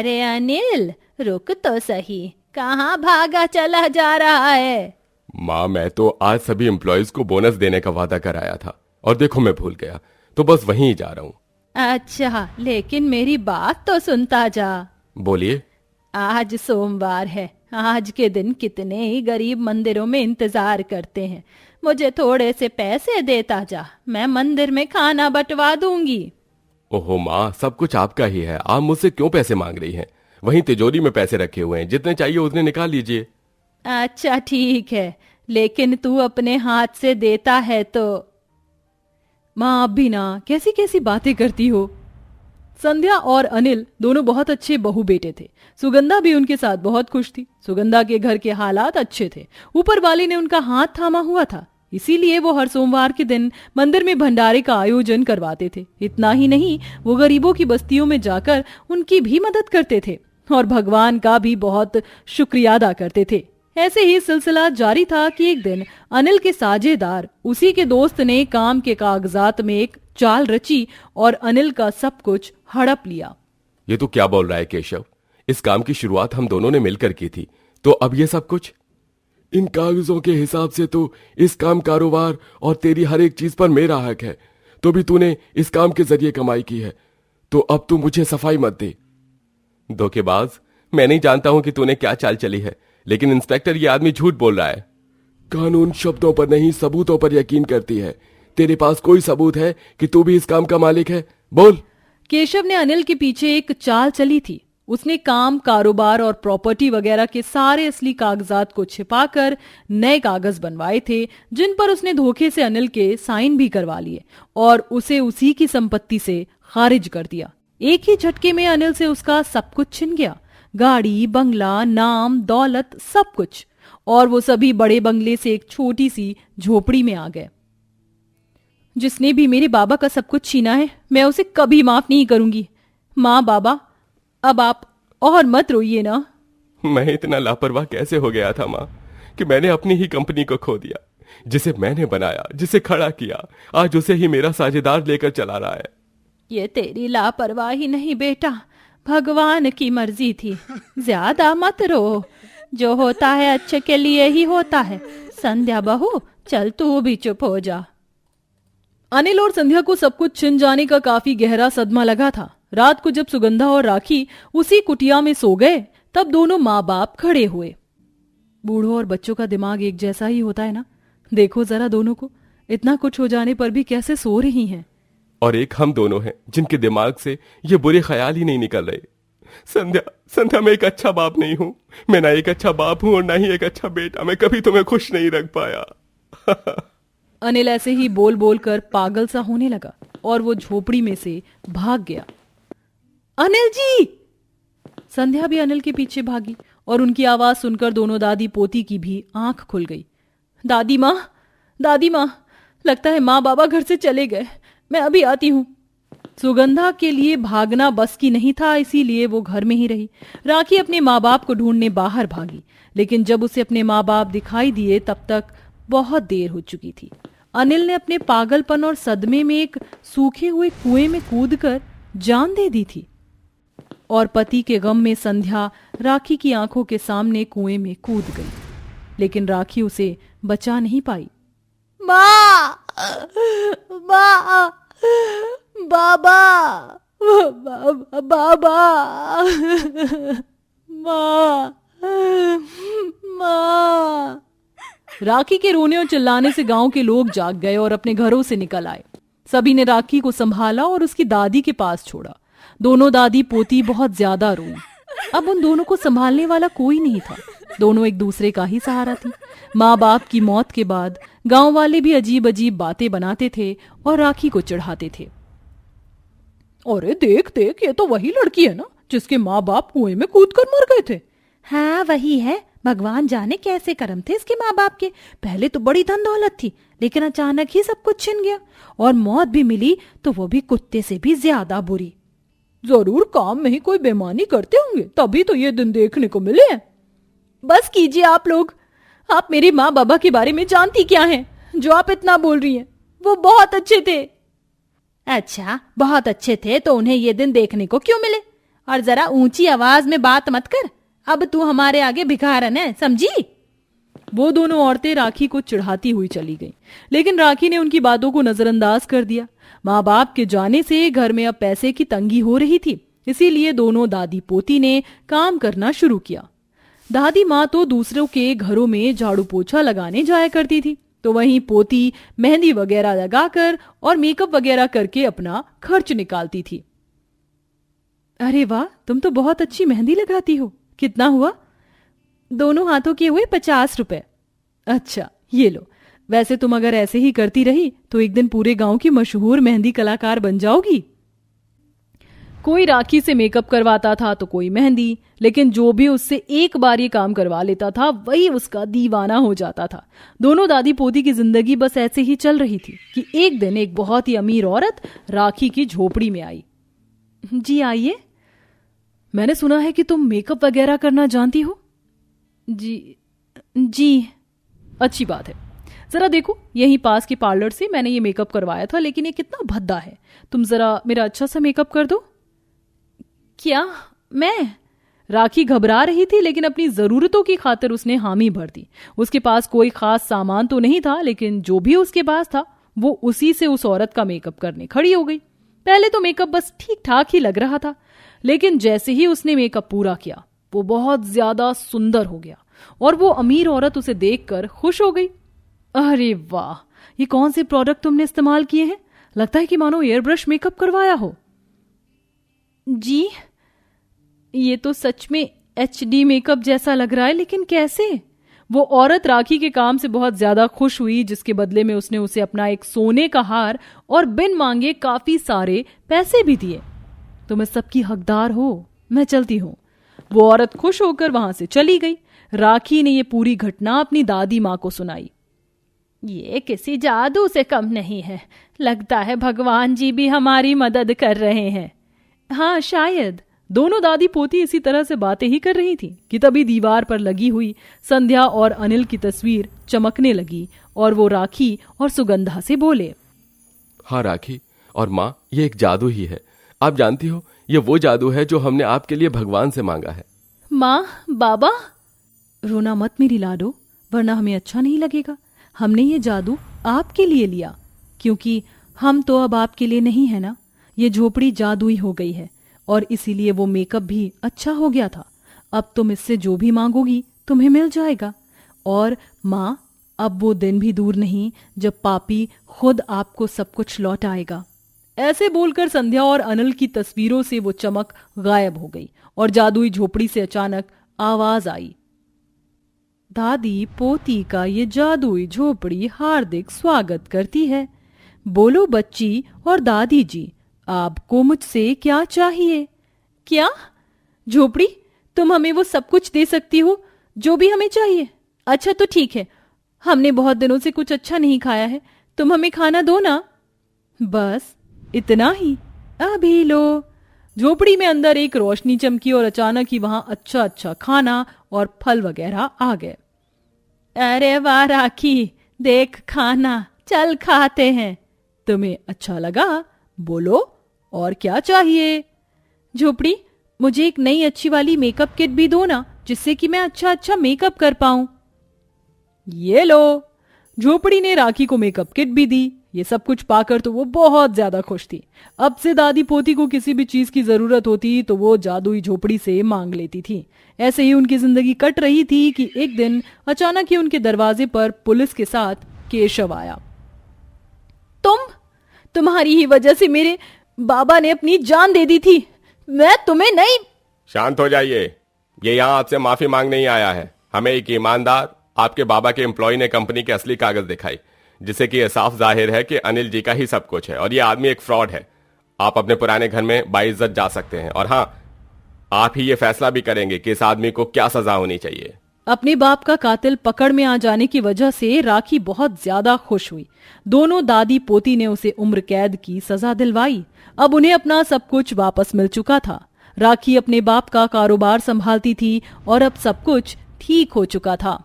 अरे अनिल, रुक तो सही, कहाँ भागा चला जा रहा है? माँ, मैं तो आज सभी एम्प्लॉयज को बोनस देने का वादा कराया था और देखो मैं भूल गया, तो बस वहीं ही जा रहा हूँ। अच्छा, लेकिन मेरी बात तो सुनता जा। बोलिए। आज सोमवार है। आज के दिन कितने ही गरीब मंदिरों में इंतजार करते हैं। मुझे थोड़े से पैसे देता जा, मैं मंदिर में खाना बंटवा दूंगी। ओहो माँ, सब कुछ आपका ही है, आप मुझसे क्यों पैसे मांग रही हैं? वहीं तिजोरी में पैसे रखे हुए हैं, जितने चाहिए उतने निकाल लीजिए। अच्छा ठीक है, लेकिन तू अपने हाथ से देता है तो। माँ, आप भी ना कैसी कैसी बातें करती हो। संध्या और अनिल दोनों बहुत अच्छे बहू बेटे थे। सुगंधा भी उनके साथ बहुत खुश थी। सुगंधा के घर के हालात अच्छे थे, ऊपर वाले ने उनका हाथ थामा हुआ था, इसीलिए वो हर सोमवार के दिन मंदिर में भंडारे का आयोजन करवाते थे। इतना ही नहीं, वो गरीबों की बस्तियों में जाकर उनकी भी मदद करते थे और भगवान का भी बहुत शुक्रिया अदा करते थे। ऐसे ही सिलसिला जारी था कि एक दिन अनिल के साझेदार, उसी के दोस्त ने काम के कागजात में एक चाल रची और अनिल का सब कुछ हड़प लिया। ये तो क्या बोल रहा है केशव? इस काम की शुरुआत हम दोनों ने मिलकर की थी, तो अब ये सब कुछ? इन कागजों के हिसाब से तो इस काम कारोबार और तेरी हर एक चीज पर मेरा हक है। तो भी तूने इस काम के जरिए कमाई की है, तो अब तू मुझे सफाई मत दे। धोखेबाज, मैं नहीं जानता हूं कि तूने क्या चाल चली है, लेकिन इंस्पेक्टर, ये आदमी झूठ बोल रहा है। कानून शब्दों पर नहीं, सबूतों पर यकीन करती है। तेरे पास कोई सबूत है कि तू भी इस काम का मालिक है? बोल। केशव ने अनिल के पीछे एक चाल चली थी। उसने काम, कारोबार और प्रॉपर्टी वगैरह के सारे असली कागजात को छिपाकर नए कागज बनवाए थे, जिन पर उसने धोखे से अनिल के साइन भी करवा लिए और उसे उसी की संपत्ति से खारिज कर दिया। एक ही झटके में अनिल से उसका सब कुछ छिन गया, गाड़ी, बंगला, नाम, दौलत, सब कुछ। और वो सभी बड़े बंगले से एक छोटी सी झोपड़ी में आ गए। जिसने भी मेरे बाबा का सब कुछ छीना है, मैं उसे कभी माफ नहीं करूंगी। माँ, बाबा, अब आप और मत रोइए ना। मैं इतना लापरवाह कैसे हो गया था माँ, कि मैंने अपनी ही कंपनी को खो दिया, जिसे मैंने बनाया, जिसे खड़ा किया। आज उसे ही मेरा साझेदार लेकर चला रहा है। ये तेरी लापरवाही नहीं बेटा, भगवान की मर्जी थी। ज्यादा मत रो, जो होता है अच्छे के लिए ही होता है। संध्या बहू, चल तू भी चुप हो जा। अनिल और संध्या को सब कुछ छिन जाने का काफी गहरा सदमा लगा था। रात को जब सुगंधा और राखी उसी कुटिया में सो गए, तब दोनों माँ बाप खड़े हुए। बूढ़ों और बच्चों का दिमाग एक जैसा ही होता है ना। देखो जरा दोनों को, इतना कुछ हो जाने पर भी कैसे सो रही हैं। और एक हम दोनों हैं जिनके दिमाग से ये बुरे ख्याल ही नहीं निकल रहे। संध्या, मैं एक अच्छा बाप नहीं हूं। मैं ना एक अच्छा बाप हूं और ना ही एक अच्छा बेटा। मैं कभी तुम्हें खुश नहीं रख पाया। अनिल ऐसे ही बोल बोल कर पागल सा होने लगा और वो झोपड़ी में से भाग गया। अनिल जी! संध्या भी अनिल के पीछे भागी और उनकी आवाज सुनकर दोनों दादी पोती की भी आंख खुल गई। दादी माँ, लगता है माँ बाबा घर से चले गए, मैं अभी आती हूँ। सुगंधा के लिए भागना बस की नहीं था, इसीलिए वो घर में ही रही। राखी अपने माँ बाप को ढूंढने बाहर भागी, लेकिन जब उसे अपने माँ बाप दिखाई दिए तब तक बहुत देर हो चुकी थी। अनिल ने अपने पागलपन और सदमे में एक सूखे हुए कुएं में कूदकर जान दे दी थी और पति के गम में संध्या राखी की आंखों के सामने कुएं में कूद गई, लेकिन राखी उसे बचा नहीं पाई। माँ, बाबा, माँ। राखी के रोने और चिल्लाने से गांव के लोग जाग गए और अपने घरों से निकल आए। सभी ने राखी को संभाला और उसकी दादी के पास छोड़ा। दोनों दादी पोती बहुत ज्यादा रोई। अब उन दोनों को संभालने वाला कोई नहीं था। दोनों एक दूसरे का ही सहारा थी। माँ बाप की मौत के बाद गांव वाले भी अजीब अजीब बातें बनाते थे और राखी को चढ़ाते थे। अरे देख, ये तो वही लड़की है ना जिसके माँ बाप कुएं में कूदकर मर गए थे। हाँ वही है। भगवान जाने कैसे कर्म थे इसके माँ बाप के। पहले तो बड़ी धन दौलत थी, लेकिन अचानक ही सब कुछ छिन गया और मौत भी मिली तो वो भी कुत्ते से भी ज्यादा बुरी। जरूर काम में ही कोई बेईमानी करते होंगे, तभी तो ये दिन देखने को मिले हैं। बस कीजिए आप लोग, आप मेरे माँ बाबा के बारे में जानती क्या हैं जो आप इतना बोल रही हैं? वो बहुत अच्छे थे। अच्छा, बहुत अच्छे थे तो उन्हें ये दिन देखने को क्यों मिले? और जरा ऊंची आवाज में बात मत कर। अब तू हमारे आगे भिखारन है, समझी? वो दोनों औरतें राखी को चिढ़ाती हुई चली गईं, लेकिन राखी ने उनकी बातों को नजरअंदाज कर दिया। माँ बाप के जाने से घर में अब पैसे की तंगी हो रही थी, इसीलिए दोनों दादी पोती ने काम करना शुरू किया। दादी माँ तो दूसरों के घरों में झाड़ू पोछा लगाने जाया करती थी, तो वहीं पोती मेहंदी वगैरह लगाकर और मेकअप वगैरह करके अपना खर्च निकालती थी। अरे वाह, तुम तो बहुत अच्छी मेहंदी लगाती हो। कितना हुआ? दोनों हाथों के हुए 50 रुपए। अच्छा, ये लो। वैसे तुम अगर ऐसे ही करती रही तो एक दिन पूरे गांव की मशहूर मेहंदी कलाकार बन जाओगी। कोई राखी से मेकअप करवाता था तो कोई मेहंदी, लेकिन जो भी उससे एक बार ये काम करवा लेता था वही उसका दीवाना हो जाता था। दोनों दादी पोती की जिंदगी बस ऐसे ही चल रही थी कि एक दिन एक बहुत ही अमीर औरत राखी की झोपड़ी में आई। जी आइए। मैंने सुना है कि तुम मेकअप वगैरह करना जानती हो। जी। अच्छी बात है। जरा देखो, यहीं पास के पार्लर से मैंने ये मेकअप करवाया था, लेकिन ये कितना भद्दा है। तुम जरा मेरा अच्छा सा मेकअप कर दो। क्या? मैं? राखी घबरा रही थी, लेकिन अपनी जरूरतों की खातिर उसने हामी भर दी। उसके पास कोई खास सामान तो नहीं था, लेकिन जो भी उसके पास था वो उसी से उस औरत का मेकअप करने खड़ी हो गई। पहले तो मेकअप बस ठीक ठाक ही लग रहा था, लेकिन जैसे ही उसने मेकअप पूरा किया वो बहुत ज्यादा सुंदर हो गया और वो अमीर औरत उसे देखकर खुश हो गई। अरे वाह, ये कौन से प्रोडक्ट तुमने इस्तेमाल किए हैं? लगता है कि मानो एयर ब्रश मेकअप करवाया हो। जी, ये तो सच में HD मेकअप जैसा लग रहा है, लेकिन कैसे? वो औरत राखी के काम से बहुत ज्यादा खुश हुई, जिसके बदले में उसने उसे अपना एक सोने का हार और बिन मांगे काफी सारे पैसे भी दिए। तुम इस सबकी हकदार हो, मैं चलती हूँ। वो औरत खुश होकर वहां से चली गई। राखी ने ये पूरी घटना अपनी दादी माँ को सुनाई। ये किसी जादू से कम नहीं है, लगता है भगवान जी भी हमारी मदद कर रहे हैं। हाँ, शायद। दोनों दादी पोती इसी तरह से बातें ही कर रही थी कि तभी दीवार पर लगी हुई संध्या और अनिल की तस्वीर चमकने लगी और वो राखी और सुगंधा से बोले, हाँ राखी और माँ, ये एक जादू ही है। आप जानती हो, ये वो जादू है जो हमने आपके लिए भगवान से मांगा है। माँ, बाबा। रोना मत मेरी लाडो, वरना हमें अच्छा नहीं लगेगा। हमने ये जादू आपके लिए लिया, क्योंकि हम तो अब आपके लिए नहीं है ना। ये झोपड़ी जादुई हो गई है और इसीलिए वो मेकअप भी अच्छा हो गया था। अब तुम इससे जो भी मांगोगी तुम्हें मिल जाएगा। और माँ, अब वो दिन भी दूर नहीं जब पापी खुद आपको सब कुछ लौटाएगा। ऐसे बोलकर संध्या और अनिल की तस्वीरों से वो चमक गायब हो गई और जादुई झोपड़ी से अचानक आवाज आई, दादी पोती का ये जादुई झोपड़ी हार्दिक स्वागत करती है। बोलो बच्ची और दादी जी, आपको मुझसे क्या चाहिए? क्या? झोपड़ी? तुम हमें वो सब कुछ दे सकती हो जो भी हमें चाहिए? अच्छा तो ठीक है, हमने बहुत दिनों से कुछ अच्छा नहीं खाया है, तुम हमें खाना दो ना। बस इतना ही? अभी लो। झोपड़ी में अंदर एक रोशनी चमकी और अचानक ही वहां अच्छा अच्छा खाना और फल वगैरह आ गए। अरे वाह राखी, देख खाना, चल खाते हैं। तुम्हें अच्छा लगा? बोलो और क्या चाहिए? झोपड़ी, मुझे एक नई अच्छी वाली मेकअप किट भी दो ना, जिससे कि मैं अच्छा अच्छा मेकअप कर पाऊं। ये लो। झोपड़ी ने राखी को मेकअप किट भी दी। ये सब कुछ पाकर तो वो बहुत ज्यादा खुश थी। अब से दादी पोती को किसी भी चीज की जरूरत होती तो वो जादुई झोपड़ी से मांग लेती थी। ऐसे ही उनकी जिंदगी कट रही थी कि एक दिन अचानक ही उनके दरवाजे पर पुलिस के साथ केशव आया। तुम्हारी ही वजह से मेरे बाबा ने अपनी जान दे दी थी। मैं तुम्हें नहीं। शांत हो जाइए, ये यहाँ आपसे माफी मांगने ही आया है। हमें एक ईमानदार आपके बाबा के एम्प्लॉय ने कंपनी के असली कागज दिखाई, जिससे कि यह साफ जाहिर है कि अनिल जी का ही सब कुछ है और ये आदमी एक फ्रॉड है। आप अपने पुराने घर में बाइज्जत जा सकते हैं और हाँ, आप ही ये फैसला भी करेंगे कि इस आदमी को क्या सजा होनी चाहिए। अपने बाप का कातिल पकड़ में आ जाने की वजह से राखी बहुत ज्यादा खुश हुई। दोनों दादी पोती ने उसे उम्र कैद की सजा दिलवाई। अब उन्हें अपना सब कुछ वापस मिल चुका था। राखी अपने बाप का कारोबार संभालती थी और अब सब कुछ ठीक हो चुका था।